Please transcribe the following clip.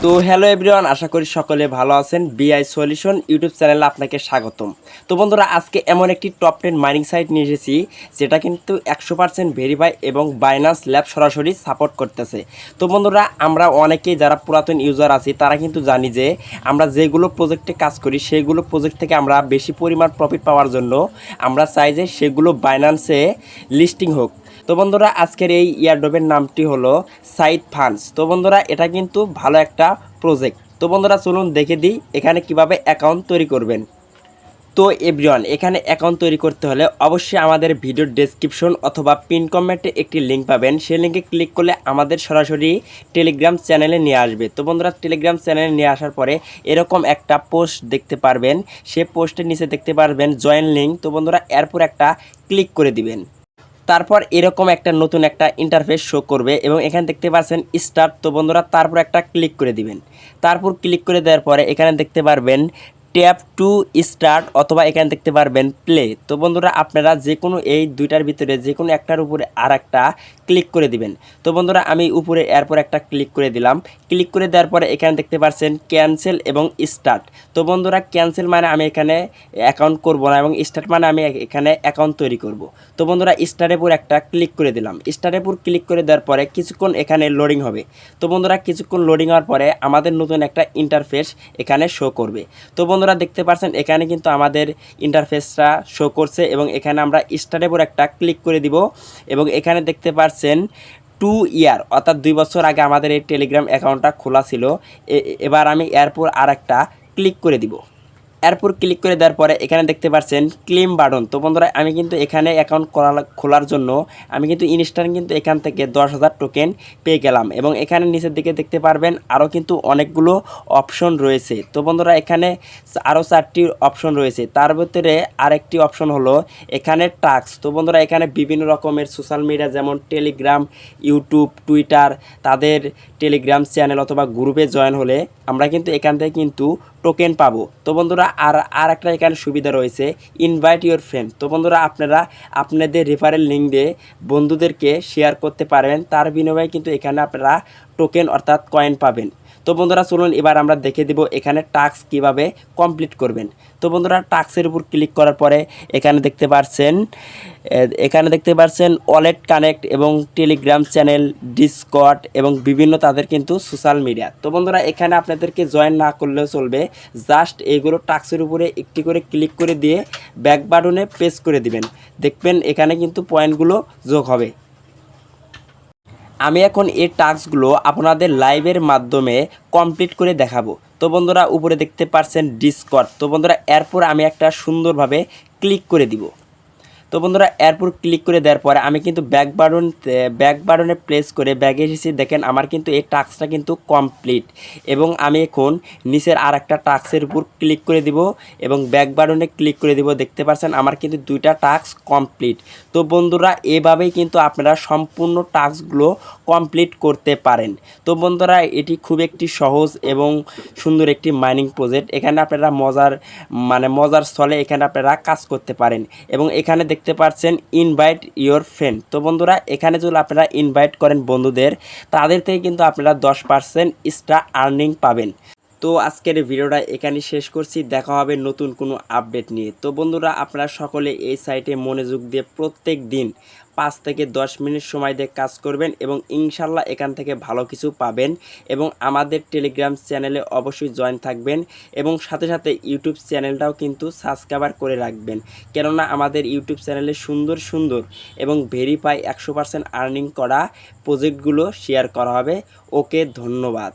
তো hello everyone, আশা করি সকলে ভালো আছেন। বিআই সলিউশন ইউটিউব চ্যানেলে আপনাকে স্বাগতম। তো বন্ধুরা, আজকে এমন একটি টপ 10 মাইনিং সাইট নিয়ে এসেছি যেটা কিন্তু 100% ভেরিফাই এবং বাইনান্স ল্যাব সরাসরি সাপোর্ট করতেছে। তো বন্ধুরা, আমরা অনেকেই যারা পুরাতন ইউজার আছি তারা কিন্তু জানি যে আমরা যেগুলো প্রজেক্টে কাজ করি সেগুলো প্রজেক্ট থেকে আমরা বেশি পরিমাণ প্রফিট পাওয়ার জন্য আমরা চাই যে সেগুলো বাইনান্সে লিস্টিং হোক। তো বন্ধুরা, আজকের এই ইয়ারড্রপের নামটি হলো সাইট ফান্ডস। তো বন্ধুরা, এটা কিন্তু ভালো একটা প্রজেক্ট। তো বন্ধুরা, চলুন দেখে দিই এখানে কিভাবে অ্যাকাউন্ট তৈরি করবেন। তো এভরিওয়ান, এখানে অ্যাকাউন্ট তৈরি করতে হলে অবশ্যই আমাদের ভিডিওর ডেসক্রিপশন অথবা পিন কমেন্টে একটি লিঙ্ক পাবেন। সেই লিঙ্কে ক্লিক করলে আমাদের সরাসরি টেলিগ্রাম চ্যানেলে নিয়ে আসবে। তো বন্ধুরা, টেলিগ্রাম চ্যানেলে নিয়ে আসার পরে এরকম একটা পোস্ট দেখতে পারবেন। সে পোস্টের নিচে দেখতে পারবেন জয়েন লিঙ্ক। তো বন্ধুরা, এরপর একটা ক্লিক করে দিবেন। তারপর এরকম একটা নতুন একটা ইন্টারফেস শো করবে এবং এখানে দেখতে পাচ্ছেন স্টার্ট। তো বন্ধুরা, তারপর একটা ক্লিক করে দিবেন। তারপর ক্লিক করে দেওয়ার পরে এখানে দেখতে পারবেন ট্যাপ টু স্টার্ট অথবা এখানে দেখতে পারবেন প্লে। তো বন্ধুরা, আপনারা যে কোনো এই দুইটার ভিতরে যে কোনো একটার উপরে আর একটা ক্লিক করে দিবেন। তো বন্ধুরা, আমি উপরে এরপর একটা ক্লিক করে দিলাম। ক্লিক করে দেওয়ার পরে এখানে দেখতে পাচ্ছেন ক্যান্সেল এবং স্টার্ট। তো বন্ধুরা, ক্যান্সেল মানে আমি এখানে অ্যাকাউন্ট করব না এবং স্টার্ট মানে আমি এখানে অ্যাকাউন্ট তৈরি করব। তো বন্ধুরা, স্টার্টের উপর একটা ক্লিক করে দিলাম। স্টার্টের উপর ক্লিক করে দেওয়ার পরে কিছুক্ষণ এখানে লোডিং হবে। তো বন্ধুরা, কিছুক্ষণ লোডিং হওয়ার পরে আমাদের নতুন একটা ইন্টারফেস এখানে শো করবে। তো বন্ধুরা, দেখতে পাচ্ছেন এখানে কিন্তু আমাদের ইন্টারফেসটা শো করছে এবং এখানে আমরা স্টার্টের উপর একটা ক্লিক করে দিব এবং এখানে দেখতে পাচ্ছেন 2 ইয়ার অর্থাৎ 2 বছর আগে আমাদের এই টেলিগ্রাম অ্যাকাউন্টটা খোলা ছিল। এবার আমি এরপর আর একটা ক্লিক করে দিব। এরপর ক্লিক করে দেওয়ার পরে এখানে দেখতে পাচ্ছেন ক্লেম বাটন। তো বন্ধুরা, আমি কিন্তু এখানে অ্যাকাউন্ট খোলার জন্য আমি কিন্তু ইনস্ট্যান্ট কিন্তু এখান থেকে 10,000 টোকেন পেয়ে গেলাম এবং এখানে নিচের দিকে দেখতে পারবেন আরও কিন্তু অনেকগুলো অপশন রয়েছে। তো বন্ধুরা, এখানে আরও 4টি অপশন রয়েছে। তার ভিতরে আরেকটি অপশন হলো এখানে টাস্ক। তো বন্ধুরা, এখানে বিভিন্ন রকমের সোশ্যাল মিডিয়া যেমন টেলিগ্রাম, ইউটিউব, টুইটার, তাদের টেলিগ্রাম চ্যানেল অথবা গ্রুপে জয়েন হলে আমরা কিন্তু এখান থেকে কিন্তু টোকেন পাবো। তো বন্ধুরা, আর একটা এখানে সুবিধা রয়েছে ইনভাইট ইউর ফ্রেন্ড। তো বন্ধুরা, আপনারা আপনাদের রেফারেল লিঙ্ক দিয়ে বন্ধুদেরকে শেয়ার করতে পারবেন। তার বিনিময়ে কিন্তু এখানে আপনারা টোকেন অর্থাৎ কয়েন পাবেন। তো বন্ধুরা, চলুন এবার আমরা দেখে দেব এখানে টাস্ক কিভাবে কমপ্লিট করবেন। তো বন্ধুরা, টাস্কের উপর ক্লিক করার পরে এখানে দেখতে পাচ্ছেন ওয়ালেট কানেক্ট এবং টেলিগ্রাম চ্যানেল, ডিসকর্ড এবং বিভিন্ন তাদের কিন্তু সোশ্যাল মিডিয়া। তো বন্ধুরা, এখানে আপনাদেরকে জয়েন না করলেও চলবে। জাস্ট এইগুলো টাস্কের উপরে একটি করে ক্লিক করে দিয়ে ব্যাক বাটনে প্রেস করে দিবেন। দেখবেন এখানে কিন্তু পয়েন্টগুলো যোগ হবে। আমি এখন এই টাস্কগুলো আপনাদের লাইভের মাধ্যমে কমপ্লিট করে দেখাবো। তো বন্ধুরা, উপরে দেখতে পাচ্ছেন ডিসকর্ড। তো বন্ধুরা, এরপর আমি একটা সুন্দরভাবে ক্লিক করে দিব। তো বন্ধুরা, এরপর ক্লিক করে দেওয়ার পরে আমি কিন্তু ব্যাক বাটনে প্রেস করে ব্যাগে এসেছি। দেখেন আমার কিন্তু এই টাস্কটা কিন্তু কমপ্লিট এবং আমি এখন নিচের আর একটা টাস্কের উপর ক্লিক করে দিব এবং ব্যাক বাটনে ক্লিক করে দিব। দেখতে পাচ্ছেন আমার কিন্তু দুইটা টাস্ক কমপ্লিট। তো বন্ধুরা, এভাবেই কিন্তু আপনারা সম্পূর্ণ টাস্কগুলো কমপ্লিট করতে পারেন। তো বন্ধুরা, এটি খুব একটি সহজ এবং সুন্দর একটি মাইনিং প্রজেক্ট। এখানে আপনারা মজার স্থলে এখানে আপনারা কাজ করতে পারেন এবং এখানে দেখতে পাচ্ছেন ইনভাইট ইওর ফ্রেন্ড। তো বন্ধুরা, এখানে যদি আপনারা ইনভাইট করেন বন্ধুদের, তাদের থেকে কিন্তু আপনারা 10% এক্সট্রা আর্নিং পাবেন। তো আজকের ভিডিওটা এখানে শেষ করছি। দেখা হবে নতুন কোনো আপডেট নিয়ে। তো বন্ধুরা, আপনারা সকলে এই সাইটে মনোযোগ দিয়ে প্রত্যেক দিন 5 থেকে 10 মিনিট সময় দিয়ে কাজ করবেন এবং ইনশাল্লাহ এখান থেকে ভালো কিছু পাবেন। এবং আমাদের টেলিগ্রাম চ্যানেলে অবশ্যই জয়েন থাকবেন এবং সাথে সাথে ইউটিউব চ্যানেলটাও কিন্তু সাবস্ক্রাইব করে রাখবেন, কেননা আমাদের ইউটিউব চ্যানেলে সুন্দর সুন্দর এবং ভেরিফাই 100% আর্নিং করা প্রজেক্টগুলো শেয়ার করা হবে। ওকে, ধন্যবাদ।